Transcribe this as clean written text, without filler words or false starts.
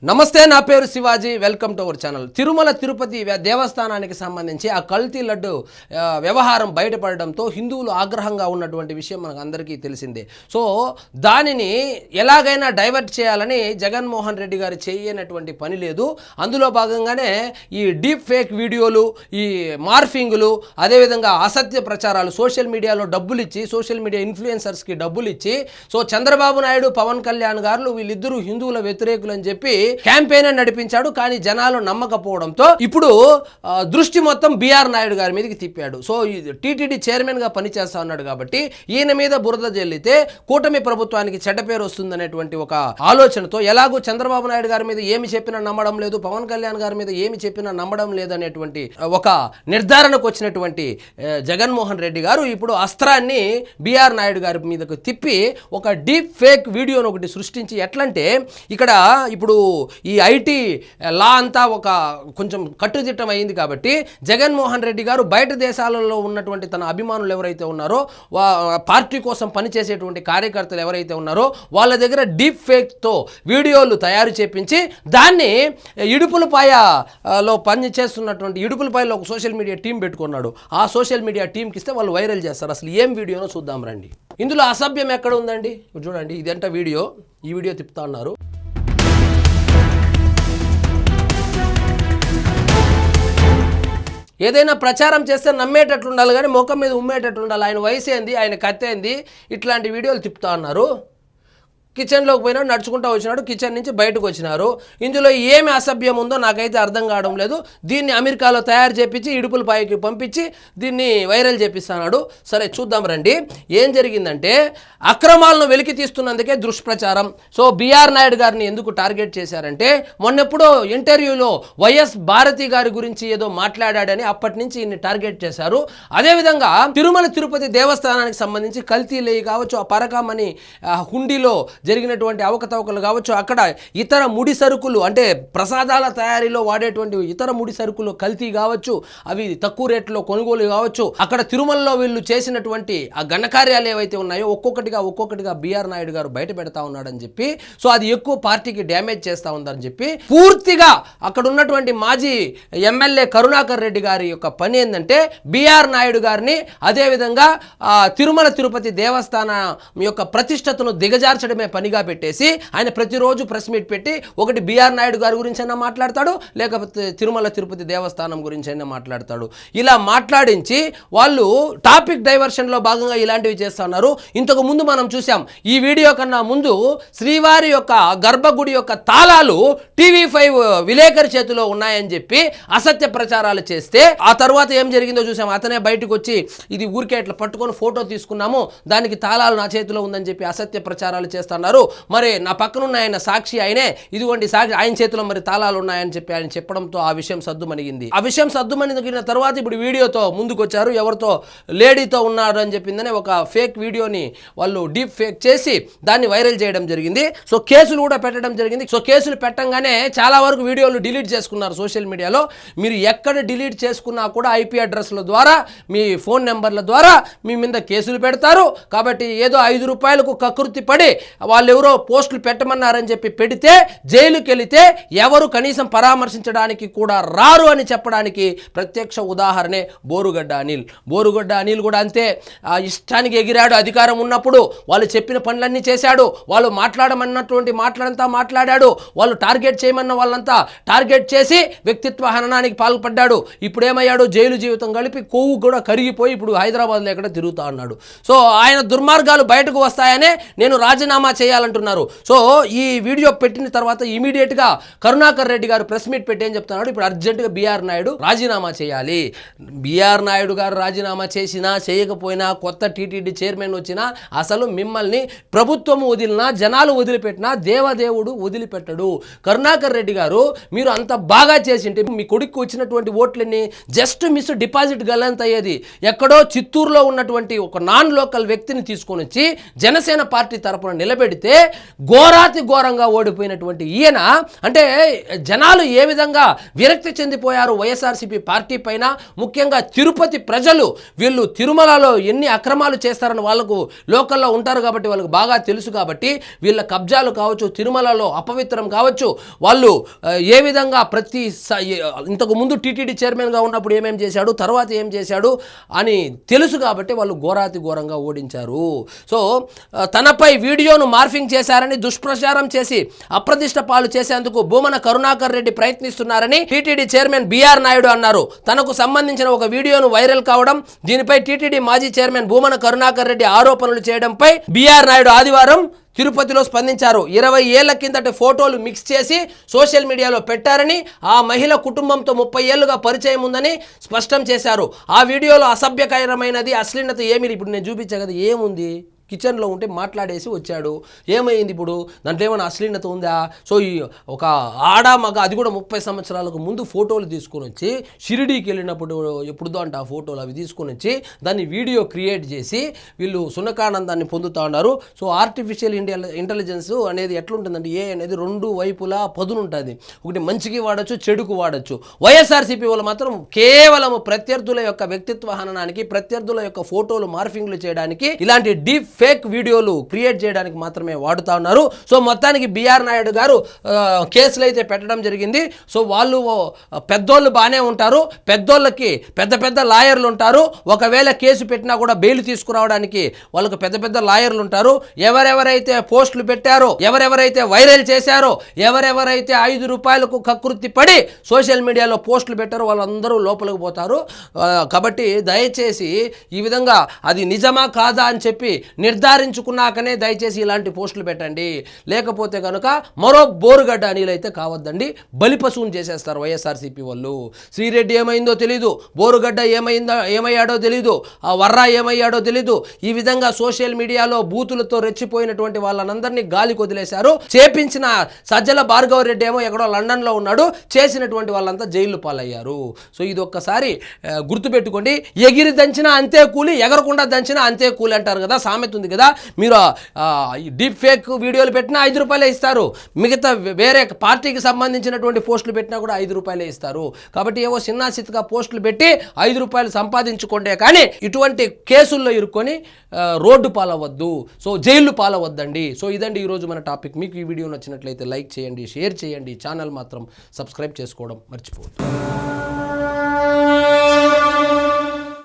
నమస్తే, నా పేరు Shivaji. Welcome to our channel. Tirumala Tirupati దేవస్థానానికి సంబంధించి ఆ కల్తీ లడ్డు వ్యవహారం బయటపడడంతో హిందువులు ఆగ్రహంగా ఉన్నటువంటి విషయం మనకు అందరికీ తెలిసిందే. సో దానిని ఎలాగైనా డైవర్ట్ చేయాలని జగన్మోహన్ రెడ్డి గారు చేయనటువంటి పని లేదు. అందులో భాగంగానే ఈ డీప్ ఫేక్ వీడియోలు, ఈ మార్ఫింగ్లు, అదేవిధంగా అసత్య ప్రచారాలు, సోషల్ మీడియాలో డబ్బులు ఇచ్చి, సోషల్ మీడియా ఇన్ఫ్లుయెన్సర్స్కి డబ్బులు ఇచ్చి, సో చంద్రబాబు నాయుడు, పవన్ కళ్యాణ్ గారు వీళ్ళిద్దరూ హిందువుల వ్యతిరేకులు అని చెప్పి క్యాంపెయిన్ నడిపించాడు. కానీ జనాలు నమ్మకపోవడంతో ఇప్పుడు దృష్టి మొత్తం బిఆర్ నాయుడు గారి మీదకి తిప్పాడు. సో టీటీడీ చైర్మన్ గా పనిచేస్తా ఉన్నాడు కాబట్టి ఈయన మీద బురద జల్లితే కూటమి ప్రభుత్వానికి చెడ్డ పేరు వస్తుందనేటువంటి ఒక ఆలోచనతో, ఎలాగో చంద్రబాబు నాయుడు గారి మీద ఏమి చెప్పినా నమ్మడం లేదు, పవన్ కళ్యాణ్ గారి మీద ఏమి చెప్పినా నమ్మడం లేదనేటువంటి ఒక నిర్ధారణకు వచ్చినటువంటి జగన్మోహన్ రెడ్డి గారు ఇప్పుడు అస్త్రాన్ని బిఆర్ నాయుడు గారి మీదకు తిప్పి ఒక డీప్ ఫేక్ వీడియోను ఒకటి సృష్టించి, ఎట్లంటే ఇక్కడ ఇప్పుడు ఈ ఐటీ లా అంతా ఒక కొంచెం కట్టుదిట్టం అయింది కాబట్టి జగన్మోహన్ రెడ్డి గారు బయట దేశాలలో ఉన్నటువంటి తన అభిమానులు ఎవరైతే ఉన్నారో, పార్టీ కోసం పనిచేసేటువంటి కార్యకర్తలు ఎవరైతే ఉన్నారో వాళ్ళ దగ్గర డీప్ ఫేక్తో వీడియోలు తయారు చేపించి దాన్ని ఇడుపులపాయలో పని చేస్తున్నటువంటి ఇడుపులపాయలో ఒక సోషల్ మీడియా టీం పెట్టుకున్నాడు. ఆ సోషల్ మీడియా టీంకి ఇస్తే వాళ్ళు వైరల్ చేస్తారు. అసలు ఏం వీడియోనో చూద్దాం రండి. ఇందులో అసభ్యం ఎక్కడ ఉందండి? చూడండి, ఇదంట వీడియో. ఈ వీడియో తిప్పుతా ఉన్నారు. ఏదైనా ప్రచారం చేస్తే నమ్మేటట్లు ఉండాలి కానీ ముఖం మీద ఉమ్మేటట్లు ఉండాలి. ఆయన వయసు ఏంది, ఆయన కత్తి ఏంది, ఇట్లాంటి వీడియోలు తిప్పుతా ఉన్నారు. కిచెన్లోకి పోయినాడు, నడుచుకుంటూ వచ్చినాడు, కిచెన్ నుంచి బయటకు వచ్చినారు. ఇందులో ఏమి అసభ్యం ఉందో నాకైతే అర్థం కావడం లేదు. దీన్ని అమెరికాలో తయారు చేపించి ఇడుపుల పైకి పంపించి దీన్ని వైరల్ చేపిస్తున్నాడు. సరే చూద్దాం రండి. ఏం జరిగిందంటే, అక్రమాలను వెలికి తీస్తున్నందుకే దుష్ప్రచారం. సో బిఆర్ నాయుడు గారిని ఎందుకు టార్గెట్ చేశారంటే, మొన్నెప్పుడో ఇంటర్వ్యూలో వైఎస్ భారతి గారి గురించి ఏదో మాట్లాడాడని అప్పటి నుంచి ఈయన్ని టార్గెట్ చేశారు. అదేవిధంగా తిరుమల తిరుపతి దేవస్థానానికి సంబంధించి కల్తీలు కావచ్చు, ఆ పరకామణి హుండీలో జరిగినటువంటి అవకతవకలు కావచ్చు, అక్కడ ఇతర ముడి సరుకులు అంటే ప్రసాదాల తయారీలో వాడేటువంటి ఇతర ముడి సరుకులు కల్తీ కావచ్చు, అవి తక్కువ రేట్లో కొనుగోలు కావచ్చు, అక్కడ తిరుమలలో వీళ్ళు చేసినటువంటి ఆ ఘనకార్యాలు ఏవైతే ఉన్నాయో ఒక్కొక్కటిగా బిఆర్ నాయుడు గారు బయట పెడతా ఉన్నాడని చెప్పి, సో అది ఎక్కువ పార్టీకి డ్యామేజ్ చేస్తూ ఉందని చెప్పి పూర్తిగా అక్కడ ఉన్నటువంటి మాజీ ఎమ్మెల్యే కరుణాకర్ రెడ్డి గారి యొక్క పని ఏంటంటే, బిఆర్ నాయుడు గారిని అదేవిధంగా తిరుమల తిరుపతి దేవస్థానం యొక్క ప్రతిష్టతను దిగజార్చడమే పనిగా పెట్టేసి ఆయన ప్రతిరోజు ప్రెస్ మీట్ పెట్టి ఒకటి బిఆర్ నాయుడు గారి గురించి అయినా మాట్లాడతాడు, లేకపోతే తిరుమల తిరుపతి దేవస్థానం గురించి అయినా మాట్లాడతాడు. ఇలా మాట్లాడించి వాళ్ళు టాపిక్ డైవర్షన్లో భాగంగా ఇలాంటివి చేస్తున్నారు. ఇంతకు ముందు మనం చూసాం, ఈ వీడియో కన్నా ముందు శ్రీవారి యొక్క గర్భగుడి యొక్క తాళాలు TV5 విలేకరి చేతిలో ఉన్నాయని చెప్పి అసత్య ప్రచారాలు చేస్తే, ఆ తర్వాత ఏం జరిగిందో చూసాం. అతనే బయటకు వచ్చి ఇది ఊరికే ఇట్లా పట్టుకొని ఫోటో తీసుకున్నాము, దానికి తాళాలు నా చేతిలో ఉందని చెప్పి అసత్య ప్రచారాలు చేస్తున్నారు. మరి నా పక్కనున్న ఆయన సాక్షి, ఆయనే ఇదిగోండి సాక్షి, ఆయన చేతిలో మరి తాళాలు ఉన్నాయని చెప్పి ఆయన చెప్పడంతో ఆ విషయం సద్దుమణిగింది. ఆ విషయం సద్దుమణిగిన తర్వాత ఇప్పుడు వీడియోతో ముందుకు వచ్చారు. ఎవరితో, లేడీతో ఉన్నారు అని చెప్పిందని ఒక ఫేక్ వీడియోని వాళ్ళు డీప్ ఫేక్ చేసి దాన్ని వైరల్ చేయడం జరిగింది. సో కేసులు కూడా పెట్టడం జరిగింది. సో కేసులు పెట్టంగానే చాలా వరకు వీడియోలు డిలీట్ చేసుకున్నారు సోషల్ మీడియాలో. మీరు ఎక్కడ డిలీట్ చేసుకున్నా కూడా IP అడ్రస్ల ద్వారా, మీ ఫోన్ నెంబర్ల ద్వారా మీ మీద కేసులు పెడతారు. కాబట్టి ఏదో 5 రూపాయలకు కకృతి పడి వాళ్ళు ఎవరో పోస్టులు పెట్టమన్నారని చెప్పి పెడితే జైలుకి వెళితే ఎవరు కనీసం పరామర్శించడానికి కూడా రారు అని చెప్పడానికి ప్రత్యక్ష ఉదాహరణే బోరుగడ్డ అనిల్ కూడా అంతే. ఇష్టానికి ఎగిరాడు. అధికారం ఉన్నప్పుడు వాళ్ళు చెప్పిన పనులన్నీ చేశాడు. వాళ్ళు మాట్లాడమన్నటువంటి మాటలంతా మాట్లాడాడు. వాళ్ళు టార్గెట్ చేయమన్న వాళ్ళంతా టార్గెట్ చేసి వ్యక్తిత్వ హననానికి పాల్పడ్డాడు. ఇప్పుడు ఏమయ్యాడు? జైలు జీవితం గడిపి కొవ్వు కూడా కరిగిపోయి ఇప్పుడు హైదరాబాద్లో ఎక్కడ తిరుగుతా ఉన్నాడు. సో ఆయన దుర్మార్గాలు బయటకు వస్తాయనే నేను రాజీనామా చేయాలంటున్నారు. సో ఈ వీడియో పెట్టిన తర్వాత ఇమీడియట్గా కరుణాకర్ రెడ్డి గారు ప్రెస్ మీట్ పెట్టి ఏం చెప్తున్నాడు, ఇప్పుడు అర్జెంటుగా బిఆర్ నాయుడు రాజీనామా చేయాలి. బిఆర్ నాయుడు గారు రాజీనామా చేసినా చేయకపోయినా, కొత్త టీటీడీ చైర్మన్ వచ్చినా, అసలు మిమ్మల్ని ప్రభుత్వం వదిలినా, జనాలు వదిలిపెట్టినా దేవదేవుడు వదిలిపెట్టడు. కరుణాకర్ రెడ్డి గారు, మీరు అంత బాగా చేసింటే మీ కొడుకు వచ్చినటువంటి ఓట్లన్నీ జస్ట్ మిస్ డిపాజిట్ గల్లంత అయ్యేది. ఎక్కడో చిత్తూరులో ఉన్నటువంటి ఒక నాన్ లోకల్ వ్యక్తిని తీసుకొని వచ్చి జనసేన పార్టీ తరపున నిలబెట్టి నిలబెడితే ఘోరాతి ఘోరంగా ఓడిపోయినటువంటి ఈయన అంటే జనాలు ఏ విధంగా విరక్తి చెందిపోయారు వైఎస్ఆర్సీపీ పార్టీ పైన, ముఖ్యంగా తిరుపతి ప్రజలు వీళ్ళు తిరుమలలో ఎన్ని అక్రమాలు చేస్తారని వాళ్ళకు లోకల్లో ఉంటారు కాబట్టి వాళ్ళకు బాగా తెలుసు కాబట్టి వీళ్ళ కబ్జాలు కావచ్చు, తిరుమలలో అపవిత్రం కావచ్చు, వాళ్ళు ఏ విధంగా ఇంతకు ముందు టీటీడీ చైర్మన్గా ఉన్నప్పుడు ఏమేం చేశాడు, తర్వాత ఏం చేశాడు అని తెలుసు కాబట్టి వాళ్ళు ఘోరాతి ఘోరంగా ఓడించారు. సో తనపై వీడియోను మార్ఫింగ్ చేశారని దుష్ప్రచారం చేసి అప్రతిష్ట పాలు చేసేందుకు భూమన కరుణాకర్ రెడ్డి ప్రయత్నిస్తున్నారని టీటీడీ చైర్మన్ బిఆర్ నాయుడు అన్నారు. తనకు సంబంధించిన ఒక వీడియోను వైరల్ కావడం, దీనిపై టీటీడీ మాజీ చైర్మన్ భూమన కరుణాకర్ రెడ్డి ఆరోపణలు చేయడంపై బిఆర్ నాయుడు ఆదివారం తిరుపతిలో స్పందించారు. 20 ఏళ్ల కిందటి ఫోటోలు మిక్స్ చేసి సోషల్ మీడియాలో పెట్టారని, ఆ మహిళ కుటుంబంతో 30 ఏళ్లుగా పరిచయం ఉందని స్పష్టం చేశారు. ఆ వీడియోలో అసభ్యకరమైనది, అశ్లీలత ఏమి ఇప్పుడు నేను చూపించా కదా, ఏముంది? కిచెన్లో ఉంటే మాట్లాడేసి వచ్చాడు. ఏమైంది ఇప్పుడు? దాంట్లో ఏమైనా అశ్లీలత ఉందా? సో ఈ ఒక ఆడ మగ, అది కూడా 30 సంవత్సరాలకు ముందు ఫోటోలు తీసుకొని వచ్చి షిరిడీకి వెళ్ళినప్పుడు ఎప్పుడుదో అంటే ఆ ఫోటోలు అవి తీసుకొని వచ్చి దాన్ని వీడియో క్రియేట్ చేసి వీళ్ళు సునకానందాన్ని పొందుతూ ఉన్నారు. సో ఆర్టిఫిషియల్ ఇంటెలిజెన్స్ అనేది ఎట్లుంటుందంటే ఏ అనేది 2 వైపులా పదునుంటుంది. ఒకటి మంచికి వాడచ్చు, చెడుకు వాడచ్చు. వైఎస్ఆర్సీపీ వాళ్ళు మాత్రం కేవలం ప్రత్యర్థుల యొక్క వ్యక్తిత్వ హననానికి, ప్రత్యర్థుల యొక్క ఫోటోలు మార్ఫింగ్లు చేయడానికి, ఇలాంటి డీప్ ఫేక్ వీడియోలు క్రియేట్ చేయడానికి మాత్రమే వాడుతూ ఉన్నారు. సో మొత్తానికి బిఆర్ నాయుడు గారు కేసులు అయితే పెట్టడం జరిగింది. సో వాళ్ళు పెద్దోళ్ళు బాగానే ఉంటారు, పెద్దోళ్ళకి పెద్ద పెద్ద లాయర్లు ఉంటారు. ఒకవేళ కేసు పెట్టినా కూడా బెయిల్ తీసుకురావడానికి వాళ్ళకు పెద్ద పెద్ద లాయర్లు ఉంటారు. ఎవరెవరైతే పోస్టులు పెట్టారో, ఎవరెవరైతే వైరల్ చేశారో, ఎవరెవరైతే 5 రూపాయలకు కకృతి పడి సోషల్ మీడియాలో పోస్టులు పెట్టారో వాళ్ళందరూ లోపలికి పోతారు. కాబట్టి దయచేసి ఈ విధంగా అది నిజమా కాదా అని చెప్పి నిర్ధారించుకున్నాకనే దయచేసి ఇలాంటి పోస్టులు పెట్టండి. లేకపోతే కనుక మరో బోరుగడ్డ అనిల్ అయితే కావద్దండి, బలిపశువుని చేసేస్తారు వైఎస్ఆర్సీపీ వాళ్ళు. శ్రీరెడ్డి ఏమైందో తెలీదు, బోరుగడ్డ ఏమయ్యాడో తెలీదు, ఆ వర్రా ఏమయ్యాడో తెలీదు. ఈ విధంగా సోషల్ మీడియాలో బూతులతో రెచ్చిపోయినటువంటి వాళ్ళనందరినీ గాలికి వదిలేశారు. చేపించిన సజ్జల భార్గవ రెడ్డి ఏమో ఎక్కడో లండన్లో ఉన్నాడు, చేసినటువంటి వాళ్ళంతా జైలు పాలయ్యారు. సో ఇది ఒక్కసారి గుర్తుపెట్టుకోండి. ఎగిరి దంచినా అంతే కూలి, ఎగరకుండా దంచినా అంతే కూలి అంటారు కదా, సామెత ఉంది కదా. మీరు డీప్ ఫేక్ వీడియోలు పెట్టినా 5 రూపాయలే ఇస్తారు, మిగతా వేరే పార్టీకి సంబంధించినటువంటి పోస్టులు పెట్టినా కూడా 5 రూపాయలే ఇస్తారు. కాబట్టి ఏవో చిన్నాసిత్తుగా పోస్టులు పెట్టి 5 రూపాయలు సంపాదించుకోండే కానీ ఇటువంటి కేసుల్లో ఇరుక్కొని రోడ్డు పాలవద్దు, సో జైలు పాలవద్దండి. సో ఇదండి ఈరోజు మన టాపిక్. మీకు ఈ వీడియో నచ్చినట్లయితే లైక్ చేయండి, షేర్ చేయండి, ఛానల్ మాత్రం సబ్స్క్రైబ్ చేసుకోవడం మర్చిపోవద్దు.